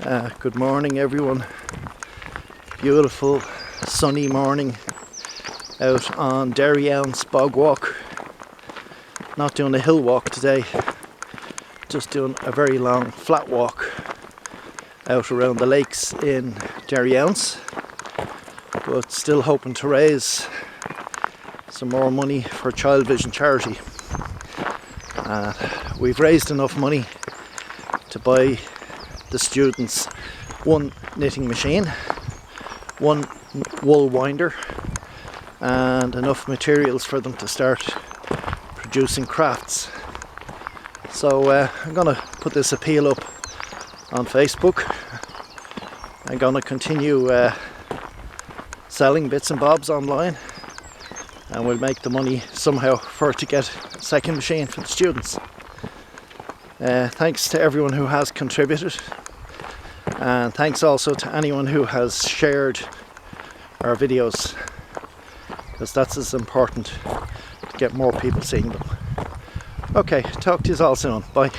Good morning everyone. Beautiful sunny morning out on Derry Elms Bog Walk. Not doing a hill walk today, just doing a very long flat walk out around the lakes in Derry Elms, but still hoping to raise some more money for ChildVision charity. We've raised enough money to buy the students one knitting machine, one wool winder, and enough materials for them to start producing crafts. So I'm gonna put this appeal up on Facebook. I'm gonna continue selling bits and bobs online, and we'll make the money somehow to get a second machine for the students. Thanks to everyone who has contributed, and thanks also to anyone who has shared our videos, because that's as important, to get more people seeing them. Okay, talk to you all soon. Bye.